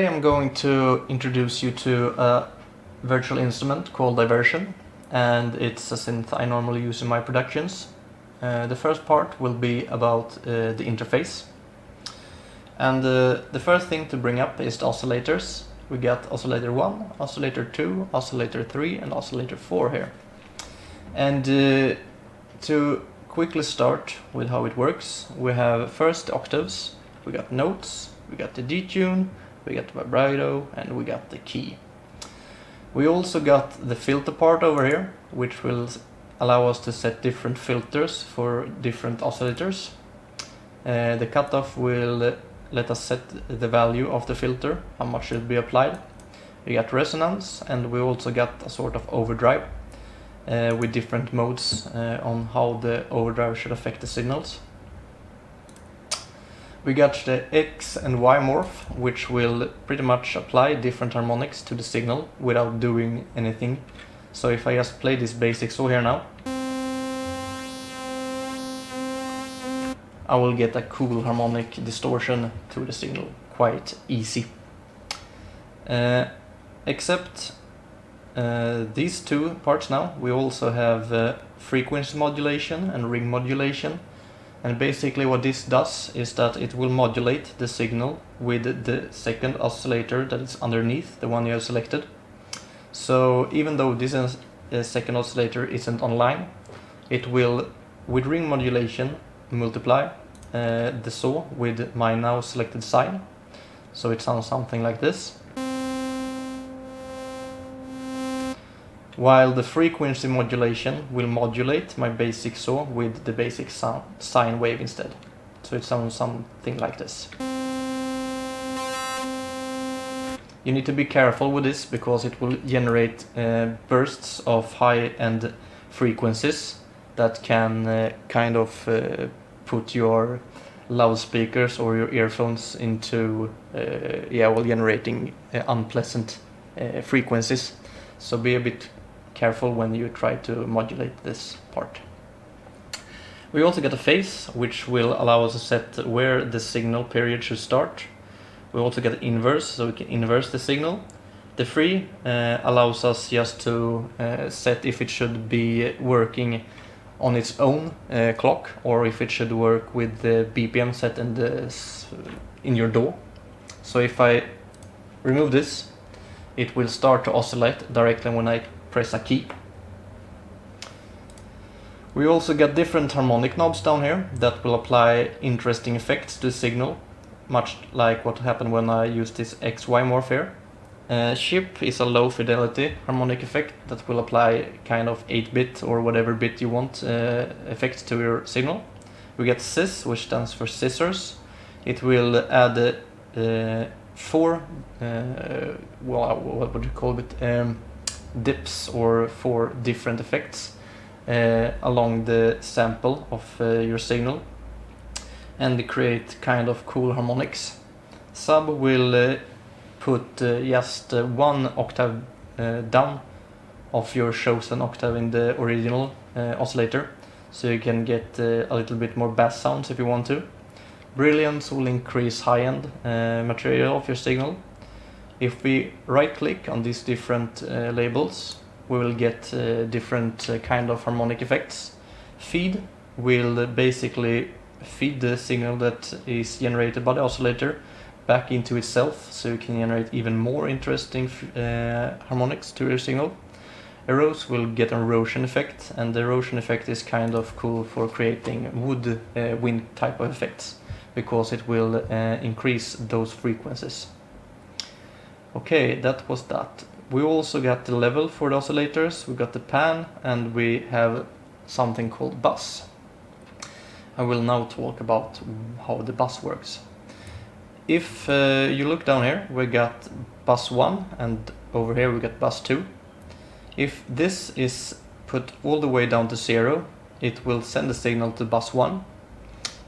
Today I'm going to introduce you to a virtual instrument called Diversion, and it's a synth I normally use in my productions. The first part will be about the interface. And the first thing to bring up is the oscillators. We got oscillator 1, oscillator 2, oscillator 3 and oscillator 4 here. And to quickly start with how it works, we have first the octaves, we got notes, we got the detune, we got the vibrato and we got the key. We also got the filter part over here, which will allow us to set different filters for different oscillators. The cutoff will let us set the value of the filter, how much should be applied. We got resonance, and we also got a sort of overdrive with different modes on how the overdrive should affect the signals. We got the X and Y morph, which will pretty much apply different harmonics to the signal without doing anything. So if I just play this basic saw here now, I will get a cool harmonic distortion to the signal, quite easy. Except these two parts now, we also have frequency modulation and ring modulation. And basically what this does is that it will modulate the signal with the second oscillator that is underneath the one you have selected. So even though this second oscillator isn't online, it will, with ring modulation, multiply the saw with my now selected sine. So it sounds something like this. While the frequency modulation will modulate my basic saw with the basic sine wave instead. So it sounds something like this. You need to be careful with this because it will generate bursts of high-end frequencies that can kind of put your loudspeakers or your earphones into generating unpleasant frequencies. So be a bit careful when you try to modulate this part. We also get a phase, which will allow us to set where the signal period should start. We also get inverse, so we can inverse the signal. The free allows us just to set if it should be working on its own clock or if it should work with the BPM set in your DAW. So if I remove this, it will start to oscillate directly when I press a key. We also get different harmonic knobs down here that will apply interesting effects to the signal, much like what happened when I used this XY morph here. Chip is a low fidelity harmonic effect that will apply kind of 8-bit or whatever bit you want effects to your signal. We get Sis, which stands for scissors. It will add four, what would you call it, dips or four different effects along the sample of your signal and create kind of cool harmonics. Sub will put just one octave down of your chosen octave in the original oscillator, so you can get a little bit more bass sounds if you want to. Brilliance will increase high-end material of your signal. If we right-click on these different labels, we will get different kind of harmonic effects. Feed will basically feed the signal that is generated by the oscillator back into itself, so you can generate even more interesting harmonics to your signal. Erose will get an erosion effect, and the erosion effect is kind of cool for creating wood wind type of effects, because it will increase those frequencies. Okay, that was that. We also got the level for the oscillators, we got the pan, and we have something called bus. I will now talk about how the bus works. If you look down here, we got bus 1, and over here we got bus 2. If this is put all the way down to 0, it will send the signal to bus 1.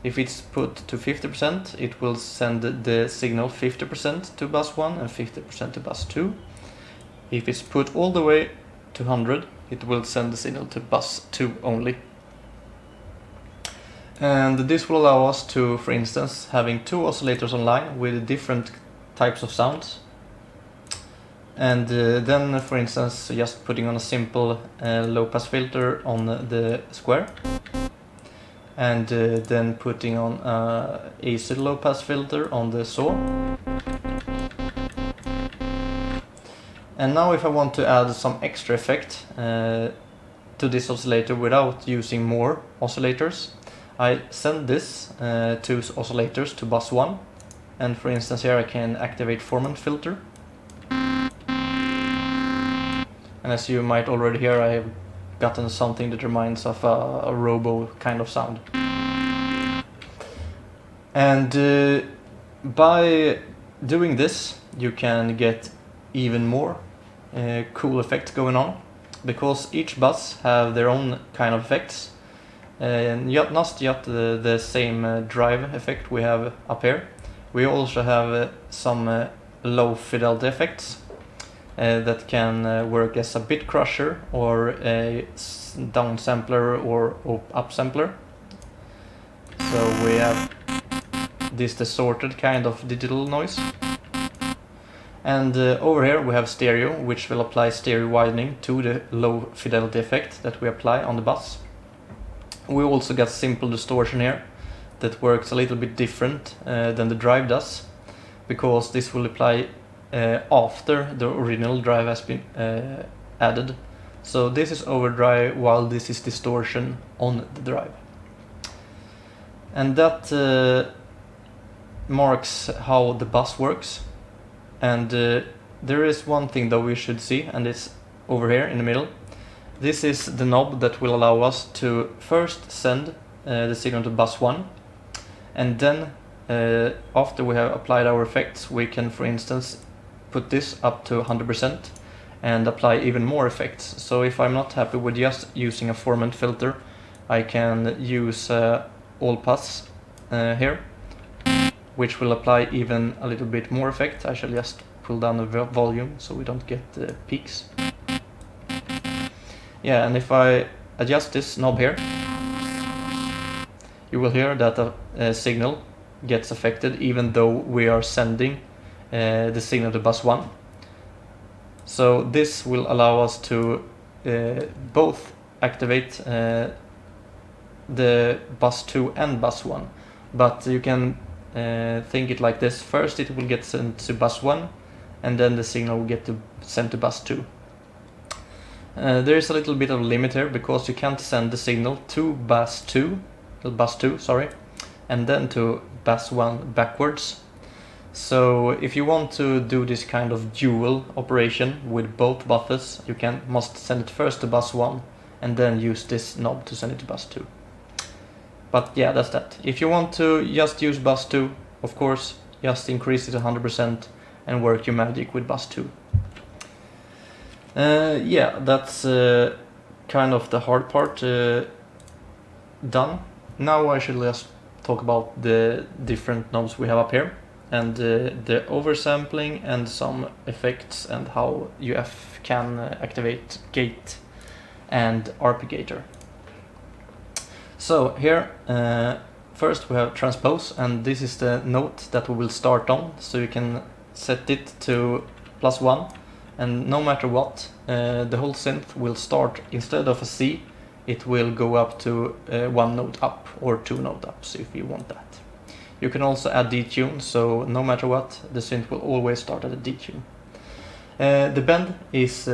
If it's put to 50%, it will send the signal 50% to bus 1 and 50% to bus 2. If it's put all the way to 100, it will send the signal to bus 2 only. And this will allow us to, for instance, having two oscillators online with different types of sounds. And then, for instance, just putting on a simple low pass filter on the square, and then putting on a acid low pass filter on the saw. And now if I want to add some extra effect to this oscillator without using more oscillators, I send this to oscillators to bus 1, and for instance here I can activate formant filter. And as you might already hear, I have gotten something that reminds of a robo kind of sound. And by doing this, you can get even more cool effects going on, because each bus have their own kind of effects. Not just the same drive effect we have up here. We also have some low fidelity effects that can work as a bit crusher or a downsampler or upsampler. So we have this distorted kind of digital noise. And over here we have stereo, which will apply stereo widening to the low fidelity effect that we apply on the bus. We also got simple distortion here that works a little bit different than the drive does, because this will apply after the original drive has been added. So this is overdrive while this is distortion on the drive. And that marks how the bus works. And there is one thing that we should see, and it's over here in the middle. This is the knob that will allow us to first send the signal to bus 1, and then after we have applied our effects, we can, for instance, put this up to 100% and apply even more effects. So if I'm not happy with just using a formant filter, I can use all pass here, which will apply even a little bit more effect. I shall just pull down the volume so we don't get peaks. Yeah, and if I adjust this knob here, you will hear that a signal gets affected even though we are sending the signal to bus 1. So this will allow us to both activate the bus 2 and bus 1, but you can think it like this: first it will get sent to bus 1, and then the signal will get sent to bus 2. There is a little bit of a limit here, because you can't send the signal to bus 2, and then to bus 1 backwards. So if you want to do this kind of dual operation with both buffers, you must send it first to bus 1 and then use this knob to send it to bus 2. But yeah, that's that. If you want to just use bus 2, of course, just increase it to 100% and work your magic with bus 2. Yeah, that's kind of the hard part done. Now I should just talk about the different knobs we have up here, and the oversampling and some effects, and how you can activate gate and arpeggiator. So here, first we have transpose, and this is the note that we will start on, so you can set it to +1, and no matter what, the whole synth will start, instead of a C, it will go up to 1 note up or 2 note up, so if you want that. You can also add detune, so no matter what, the synth will always start at a detune. The bend is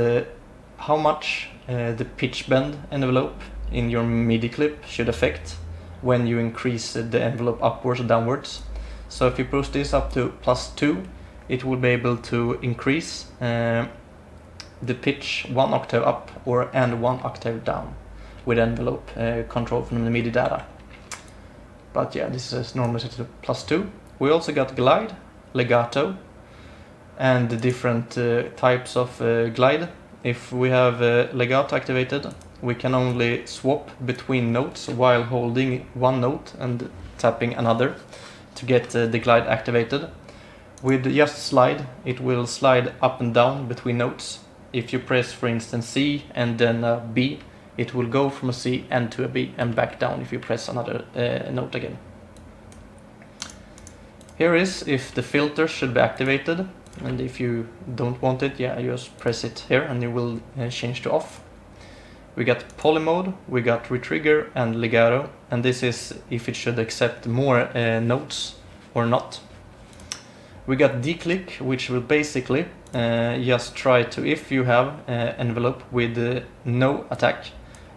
how much the pitch bend envelope in your MIDI clip should affect when you increase the envelope upwards or downwards. So if you push this up to +2, it will be able to increase the pitch 1 octave up and 1 octave down with envelope control from the MIDI data. But yeah, this is normally set to +2. We also got glide, legato, and the different types of glide. If we have legato activated, we can only swap between notes while holding one note and tapping another to get the glide activated. With just slide, it will slide up and down between notes. If you press, for instance, C and then a B, it will go from a C and to a B and back down if you press another note again. Here is if the filter should be activated. and if you don't want it, yeah, you just press it here and it will change to off. We got polymode, we got retrigger and legato, and this is if it should accept more notes or not. We got DClick, which will basically just try to, if you have an envelope with no attack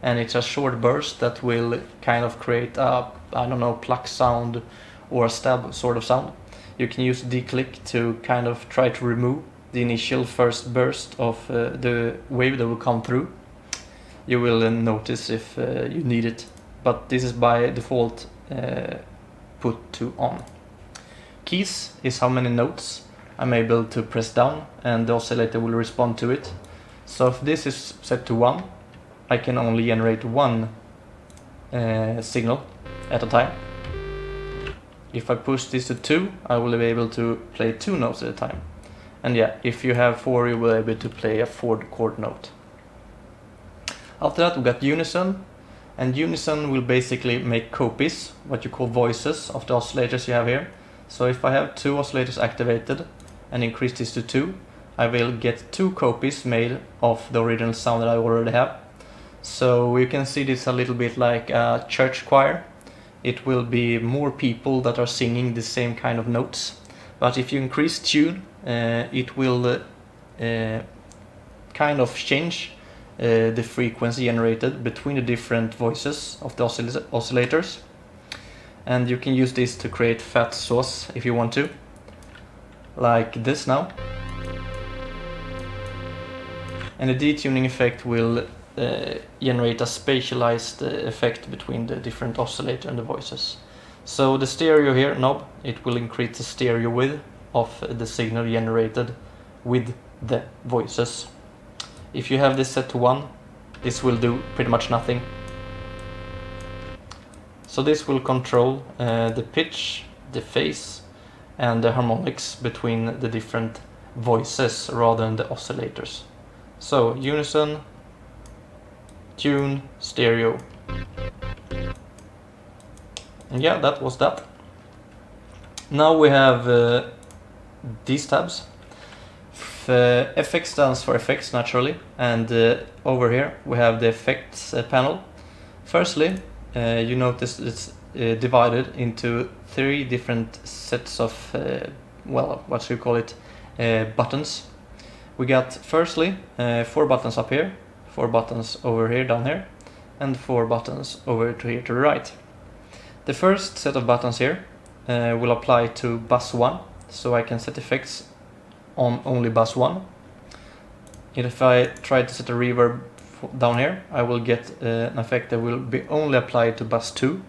and it's a short burst that will kind of create a, I don't know, pluck sound or a stab sort of sound, you can use DClick to kind of try to remove the initial first burst of the wave that will come through. You will notice if you need it, but this is by default put to on. Keys is how many notes I'm able to press down and the oscillator will respond to it. So if this is set to 1, I can only generate one signal at a time. If I push this to 2, I will be able to play 2 notes at a time. And yeah, if you have 4, you will be able to play a 4-chord note. After that we got Unison, and Unison will basically make copies, what you call voices, of the oscillators you have here. So if I have 2 oscillators activated and increase this to 2, I will get 2 copies made of the original sound that I already have. So you can see this a little bit like a church choir. It will be more people that are singing the same kind of notes. But if you increase tune, it will kind of change the frequency generated between the different voices of the oscillators. And you can use this to create fat sauce if you want to, like this now. And the detuning effect will generate a spatialized effect between the different oscillator and the voices. So the stereo here knob, it will increase the stereo width of the signal generated with the voices. If you have this set to 1, this will do pretty much nothing. So this will control the pitch, the phase, and the harmonics between the different voices rather than the oscillators. So unison, tune, stereo. And yeah, that was that. Now we have these tabs. FX stands for effects, naturally, and over here we have the effects panel. Firstly, you notice it's divided into 3 different sets of, well, what should you call it, buttons. We got firstly 4 buttons up here, 4 buttons over here, down here, and 4 buttons over to here to the right. The first set of buttons here will apply to bus 1, so I can set effects on only bus 1. If I try to set a reverb down here, I will get an effect that will be only applied to bus 2.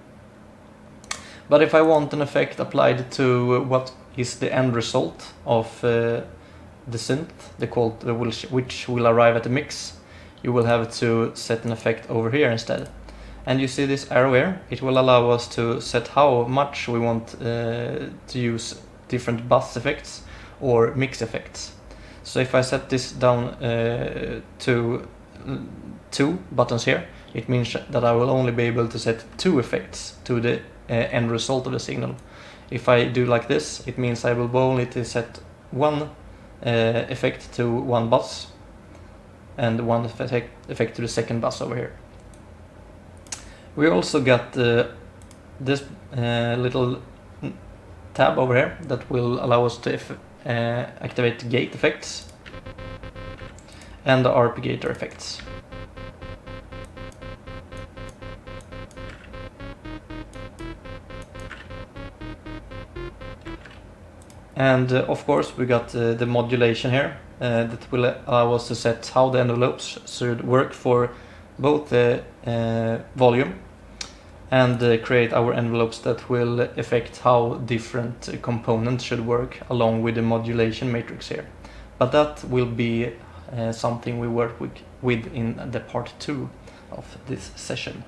But if I want an effect applied to what is the end result of the synth, which will arrive at the mix, you will have to set an effect over here instead. And you see this arrow here, it will allow us to set how much we want to use different bus effects or mix effects. So if I set this down to 2 buttons here, it means that I will only be able to set 2 effects to the end result of the signal. If I do like this, it means I will only set 1 effect to 1 bus and 1 effect to the second bus over here. We also got this little tab over here that will allow us to activate gate effects and the arpeggiator effects. And of course we got the modulation here that will allow us to set how the envelopes should work for both the volume and create our envelopes that will affect how different components should work along with the modulation matrix here. But that will be something we work with in the part 2 of this session.